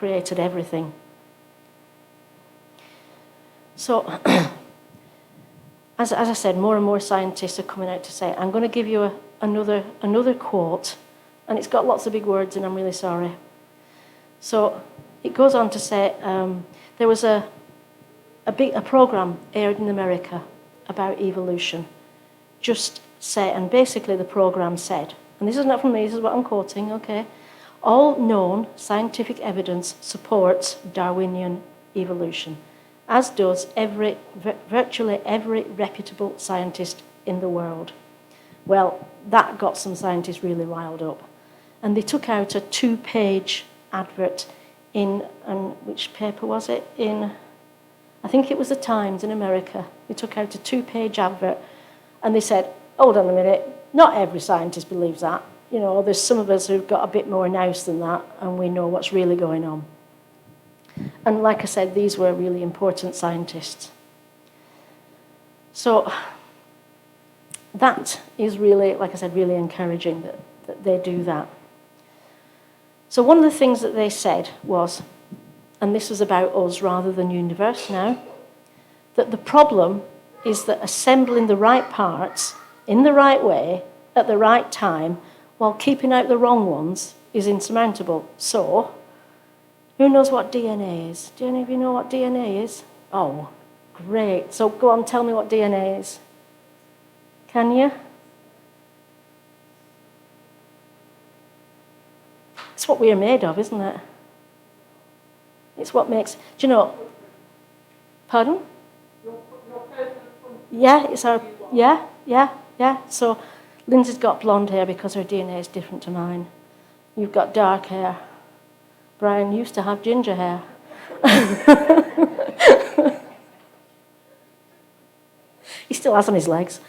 created everything. So, as I said, more and more scientists are coming out to say, I'm going to give you another quote, and it's got lots of big words, and I'm really sorry. So it goes on to say, there was a program aired in America about evolution. And basically the program said, and this is not from me, this is what I'm quoting, okay? All known scientific evidence supports Darwinian evolution, as does virtually every reputable scientist in the world. Well, that got some scientists really riled up. And they took out a 2-page advert in, which paper was it? I think it was the Times in America. They took out a 2-page advert and they said, hold on a minute, not every scientist believes that. You know, there's some of us who've got a bit more nous than that and we know what's really going on. And like I said, these were really important scientists. So that is really, like I said, really encouraging that they do that. So one of the things that they said was, and this was about us rather than universe now, that the problem is that assembling the right parts in the right way at the right time while keeping out the wrong ones is insurmountable. So, who knows what DNA is? Do any of you know what DNA is? Oh, great. So go on, tell me what DNA is. Can you? It's what we are made of, isn't it? It's what makes... Do you know... Pardon? Yeah, it's our... Yeah. So Lindsay's got blonde hair because her DNA is different to mine. You've got dark hair. Brian used to have ginger hair. He still has on his legs.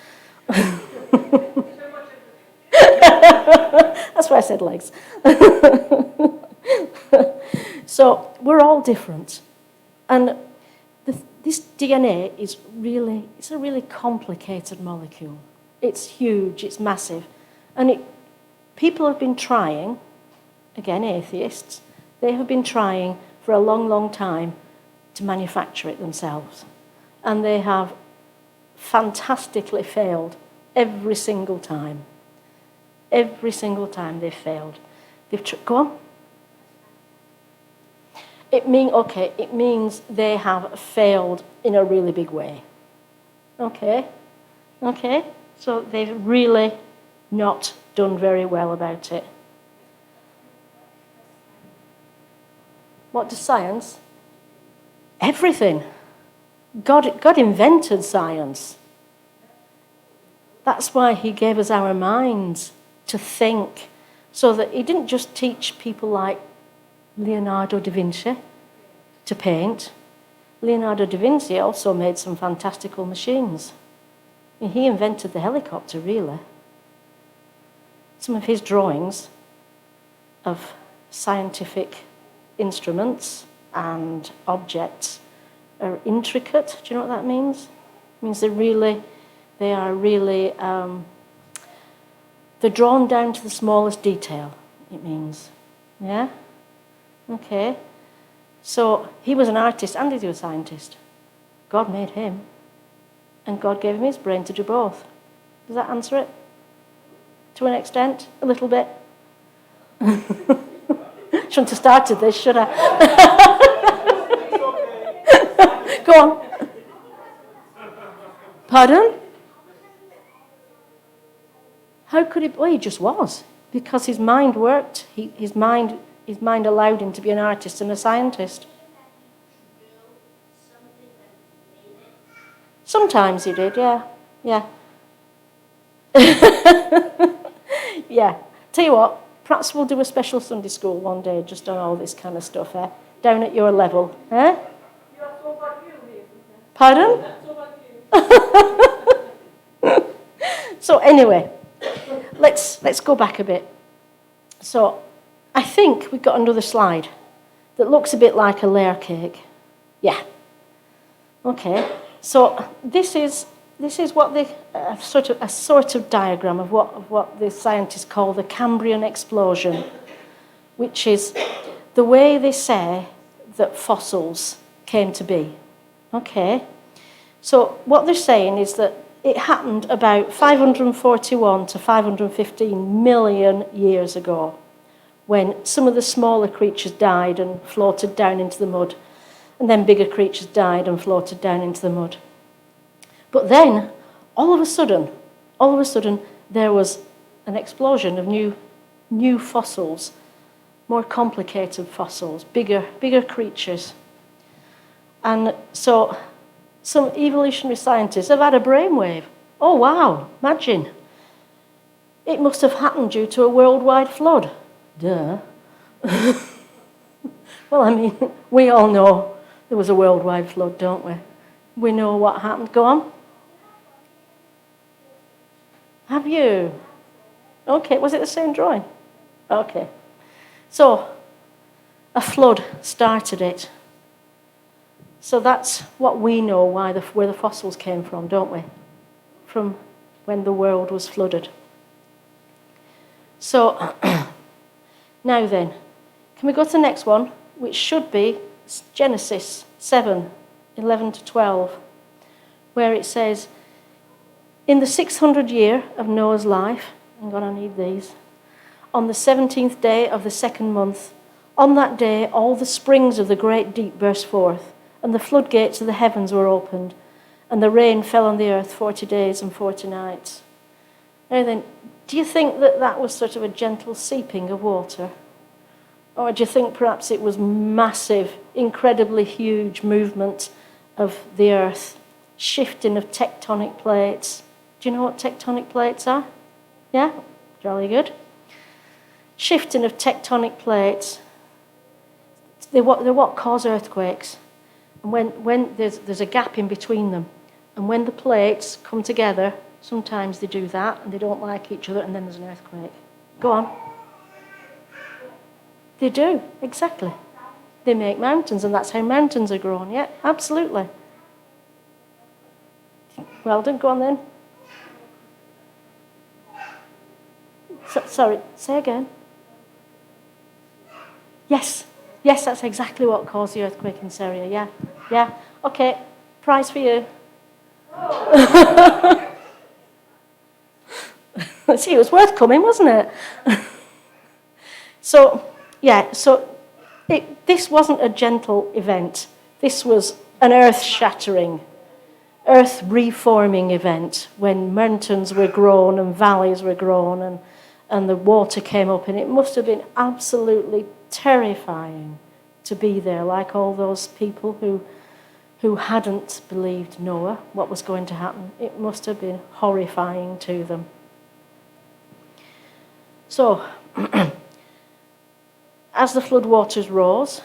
That's why I said legs. So we're all different. And this DNA is it's a really complicated molecule. It's huge, it's massive. And people have been trying, again, atheists, they have been trying for a long, long time to manufacture it themselves. And they have fantastically failed every single time. Every single time they've failed. Go on. It means they have failed in a really big way. Okay. So they've really not done very well about it. What does science? Everything. God invented science. That's why he gave us our minds to think, so that he didn't just teach people like Leonardo da Vinci to paint. Leonardo da Vinci also made some fantastical machines. I mean, he invented the helicopter, really. Some of his drawings of scientific instruments and objects are intricate. Do you know what that means? It means they're drawn down to the smallest detail, it means. Yeah? Okay. So he was an artist and he was a scientist. God made him. And God gave him his brain to do both. Does that answer it? To an extent? A little bit? Shouldn't have started this, should I? Go on. Pardon? How could it? Well, he just was. Because his mind worked. His mind allowed him to be an artist and a scientist. Sometimes he did, yeah. Yeah. Tell you what, perhaps we'll do a special Sunday school one day just on all this kind of stuff, down at your level. Pardon? So anyway, let's go back a bit. So I think we've got another slide that looks a bit like a layer cake. Yeah. Okay. So this is what a sort of diagram of what the scientists call the Cambrian explosion, which is the way they say that fossils came to be. Okay? So what they're saying is that it happened about 541 to 515 million years ago, when some of the smaller creatures died and floated down into the mud, and then bigger creatures died and floated down into the mud. But then, all of a sudden, there was an explosion of new fossils, more complicated fossils, bigger creatures. And so some evolutionary scientists have had a brainwave. Oh, wow, imagine. It must have happened due to a worldwide flood. Duh. Well, I mean, we all know there was a worldwide flood, don't we? We know what happened. Go on. Have you? Okay, was it the same drawing? Okay. So, a flood started it. So that's what we know where the fossils came from, don't we? From when the world was flooded. So, now then, can we go to the next one, which should be Genesis 7, 11 to 12, where it says, in the 600th year of Noah's life, hang on, I need these, on the 17th day of the second month, on that day all the springs of the great deep burst forth, and the floodgates of the heavens were opened, and the rain fell on the earth 40 days and 40 nights. Now then, do you think that was sort of a gentle seeping of water? Or do you think perhaps it was massive, incredibly huge movement of the earth, shifting of tectonic plates? Do you know what tectonic plates are? Yeah? Jolly good. Shifting of tectonic plates. They're what cause earthquakes. And when there's a gap in between them, and when the plates come together, sometimes they do that, and they don't like each other, and then there's an earthquake. Go on. They do, exactly. They make mountains, and that's how mountains are grown. Yeah, absolutely. Well done, go on then. Sorry, say again. Yes, that's exactly what caused the earthquake in Syria. Yeah. Okay, prize for you. See, it was worth coming, wasn't it? So this wasn't a gentle event. This was an earth-shattering, earth-reforming event when mountains were grown and valleys were grown and the water came up, and it must have been absolutely terrifying to be there, like all those people who hadn't believed Noah, what was going to happen. It must have been horrifying to them. So, as the floodwaters rose,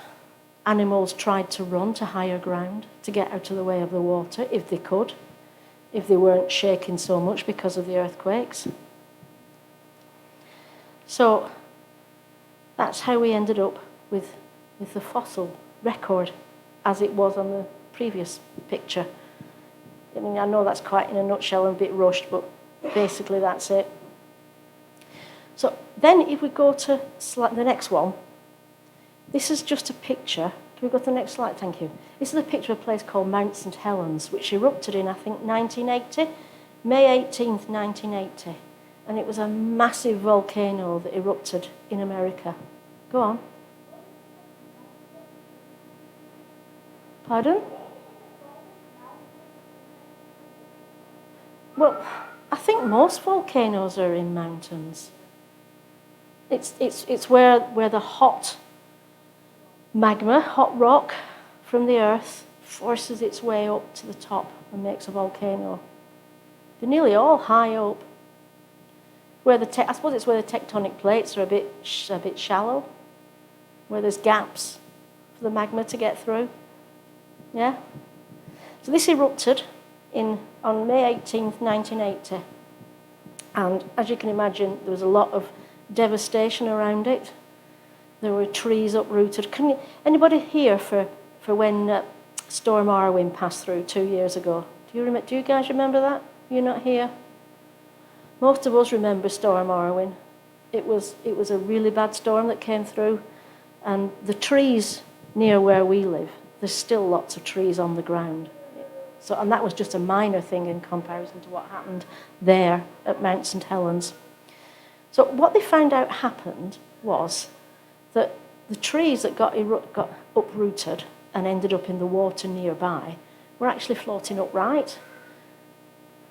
animals tried to run to higher ground to get out of the way of the water, if they could, if they weren't shaking so much because of the earthquakes. So that's how we ended up with the fossil record as it was on the previous picture. I mean, I know that's quite in a nutshell and a bit rushed, but basically that's it. So then if we go to the next one, this is just a picture. Can we go to the next slide? Thank you. This is a picture of a place called Mount St. Helens, which erupted in, I think, 1980, May 18th, 1980. And it was a massive volcano that erupted in America. Go on. Pardon? Well, I think most volcanoes are in mountains. It's where the hot magma, hot rock from the earth forces its way up to the top and makes a volcano. They're nearly all high up. I suppose it's where the tectonic plates are a bit shallow, where there's gaps for the magma to get through. Yeah? So this erupted on May 18th, 1980. And as you can imagine, there was a lot of devastation around it. There were trees uprooted. Anybody here for when Storm Arwen passed through 2 years ago? Do you guys remember that? You're not here? Most of us remember Storm Arwen. It was a really bad storm that came through, And the trees near where we live, there's still lots of trees on the ground. So, and that was just a minor thing in comparison to what happened there at Mount St Helens. So what they found out happened was that the trees that got uprooted and ended up in the water nearby were actually floating upright.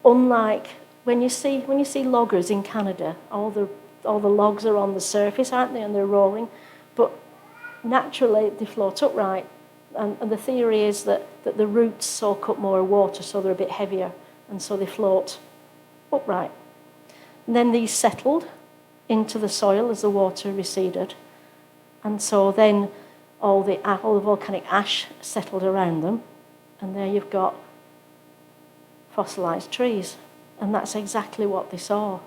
Unlike when you see loggers in Canada, all the logs are on the surface, aren't they, and they're rolling, but naturally they float upright. And the theory is that the roots soak up more water, so they're a bit heavier, and so they float upright. And then these settled into the soil as the water receded, and so then all the volcanic ash settled around them, and there you've got fossilized trees. And that's exactly what they saw.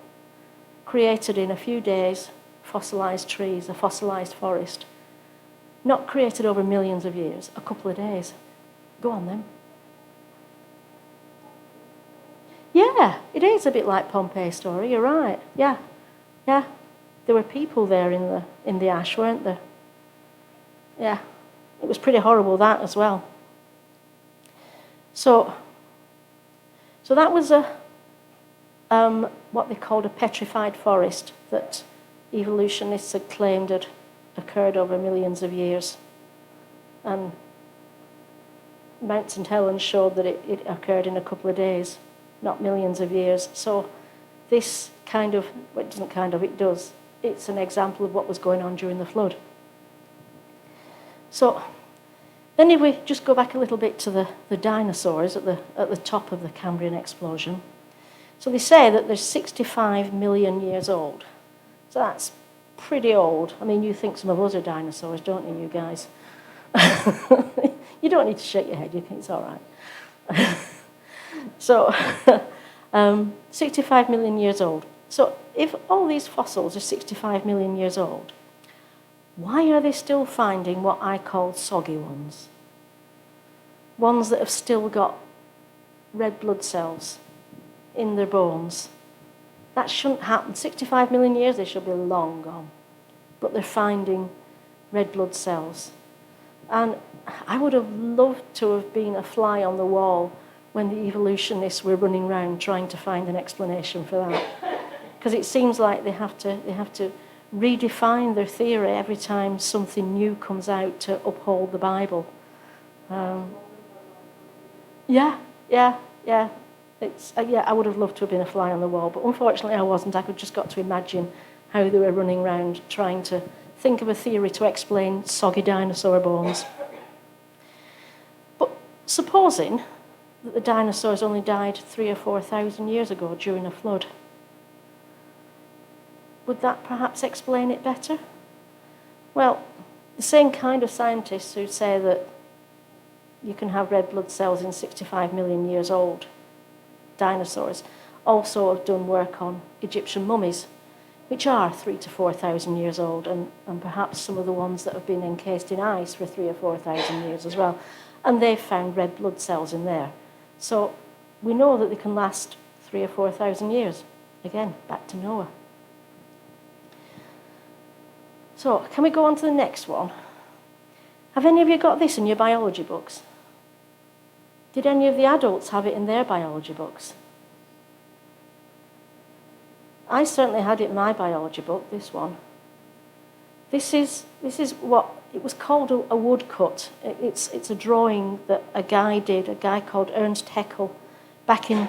Created in a few days, fossilized trees, a fossilized forest. Not created over millions of years, a couple of days. Go on then. Yeah, it is a bit like Pompeii's story, you're right. Yeah. There were people there in the ash, weren't there? Yeah. It was pretty horrible, that as well. So that was what they called a petrified forest that evolutionists had claimed had occurred over millions of years. And Mount St Helens showed that it occurred in a couple of days, not millions of years. So this it does. It's an example of what was going on during the flood. So then if we just go back a little bit to the dinosaurs at the top of the Cambrian explosion. So they say that they're 65 million years old. So that's pretty old. I mean, you think some of us are dinosaurs, don't you guys? You don't need to shake your head, it's all right. So, 65 million years old. So if all these fossils are 65 million years old, why are they still finding what I call soggy ones? Ones that have still got red blood cells in their bones. That shouldn't happen. 65 million years, they should be long gone. But they're finding red blood cells. And I would have loved to have been a fly on the wall when the evolutionists were running around trying to find an explanation for that. Because it seems like they have to redefine their theory every time something new comes out to uphold the Bible. Yeah. I would have loved to have been a fly on the wall, but unfortunately I wasn't. I just got to imagine how they were running around trying to think of a theory to explain soggy dinosaur bones. But supposing that the dinosaurs only died 3,000 or 4,000 years ago during a flood, would that perhaps explain it better? Well, the same kind of scientists who say that you can have red blood cells in 65 million years old dinosaurs also have done work on Egyptian mummies, which are 3,000 to 4,000 years old, and perhaps some of the ones that have been encased in ice for 3,000 or 4,000 years as well. And they've found red blood cells in there. So we know that they can last 3,000 or 4,000 years. Again, back to Noah. So can we go on to the next one? Have any of you got this in your biology books? Did any of the adults have it in their biology books? I certainly had it in my biology book, this one. This is what it was called a woodcut. It's a drawing that a guy called Ernst Haeckel, back in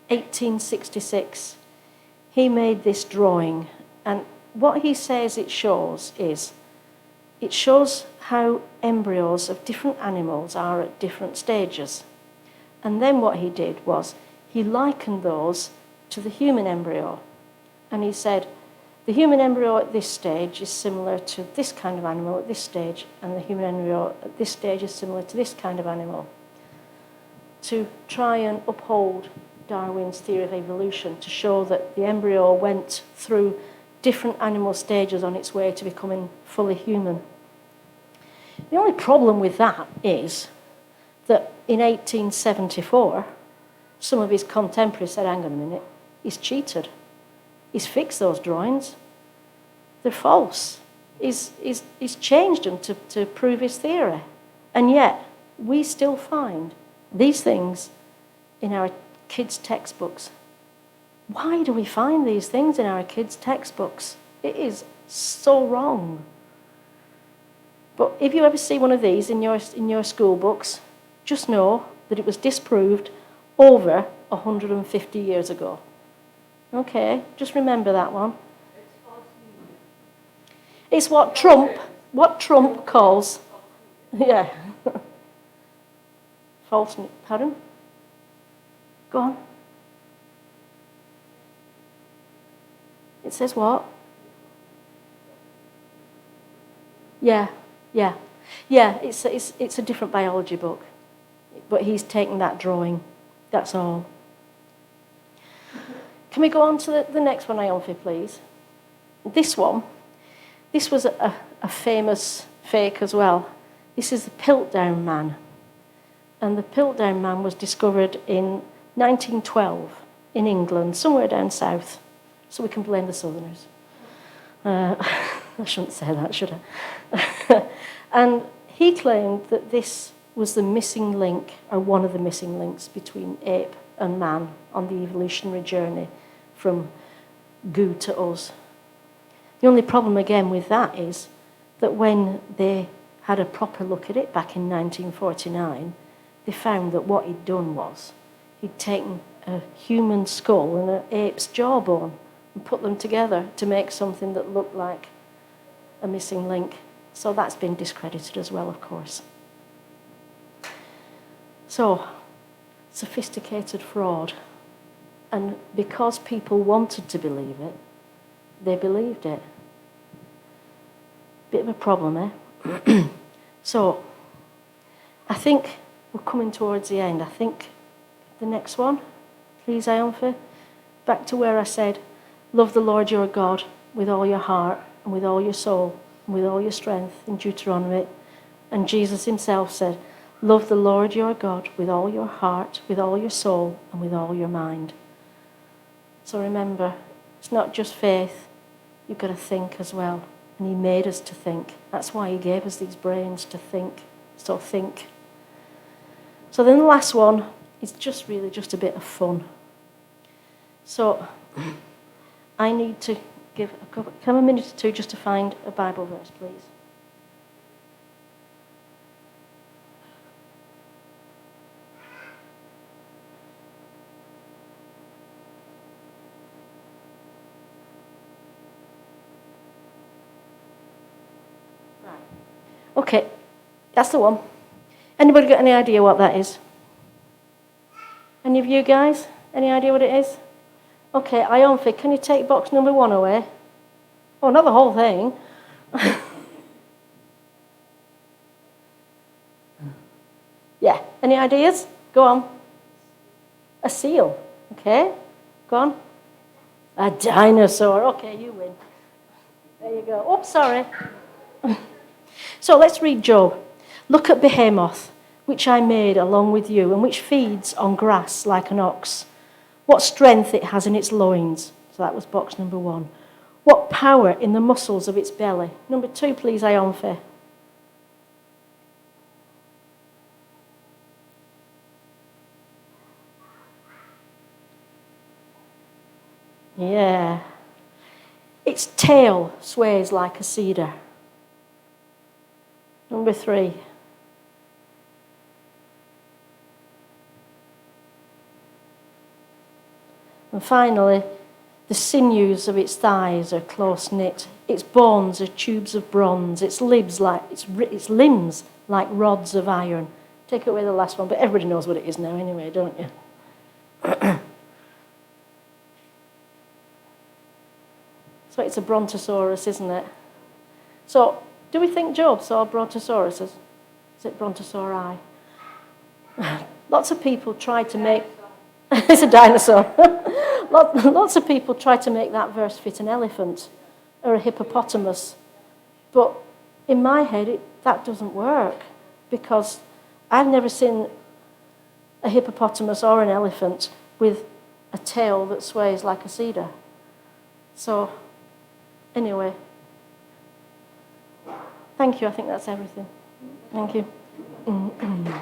1866. He made this drawing, and what he says it shows how embryos of different animals are at different stages. And then what he did was he likened those to the human embryo. And he said, the human embryo at this stage is similar to this kind of animal at this stage, and the human embryo at this stage is similar to this kind of animal, to try and uphold Darwin's theory of evolution, to show that the embryo went through different animal stages on its way to becoming fully human. The only problem with that is that in 1874, some of his contemporaries said, hang on a minute, he's cheated. He's fixed those drawings. They're false. he's changed them to prove his theory. And yet, we still find these things in our kids' textbooks. Why do we find these things in our kids' textbooks? It is so wrong. But if you ever see one of these in your school books, just know that it was disproved over 150 years ago. Okay, just remember that one. It's what Trump calls, yeah, false. Pardon? Go on. It says what? Yeah. It's a different biology book, but he's taken that drawing. That's all. Can we go on to the next one, Iolfi, please? This one. This was a famous fake as well. This is the Piltdown Man. And the Piltdown Man was discovered in 1912 in England, somewhere down south. So we can blame the Southerners. I shouldn't say that, should I? And he claimed that this was the missing link, or one of the missing links, between ape and man on the evolutionary journey from goo to us. The only problem again with that is that when they had a proper look at it back in 1949, they found that what he'd done was he'd taken a human skull and an ape's jawbone and put them together to make something that looked like a missing link. So that's been discredited as well, of course. So, sophisticated fraud. And because people wanted to believe it, they believed it. Bit of a problem, eh? So, I think we're coming towards the end. I think the next one, please, Iolfi. Back to where I said, love the Lord your God with all your heart and with all your soul and with all your strength in Deuteronomy. And Jesus himself said, love the Lord your God with all your heart, with all your soul and with all your mind. So remember, it's not just faith, you've got to think as well. And he made us to think. That's why he gave us these brains to think. So think. So then the last one is just really just a bit of fun. So I need to give a minute or two just to find a Bible verse, please. Okay, that's the one. Anybody got any idea what that is? Any of you guys? Any idea what it is? Okay, Iolfi, can you take box number 1 away? Oh, not the whole thing. Yeah, any ideas? Go on. A seal. Okay, go on. A dinosaur. Okay, you win. There you go. Oops, sorry. So let's read Job. Look at Behemoth, which I made along with you, and which feeds on grass like an ox. What strength it has in its loins. So that was box number 1. What power in the muscles of its belly. Number 2, please, Iolfi. Yeah. Its tail sways like a cedar. Number 3. And finally, the sinews of its thighs are close-knit. Its bones are tubes of bronze. Its limbs like rods of iron. Take away the last one, but everybody knows what it is now anyway, don't you? So it's a brontosaurus, isn't it? So, do we think Job saw brontosauruses? Is it brontosauri? Lots of people tried to make... It's a dinosaur. Lots of people try to make that verse fit an elephant or a hippopotamus. But in my head, that doesn't work because I've never seen a hippopotamus or an elephant with a tail that sways like a cedar. So, anyway. Thank you. I think that's everything. Thank you.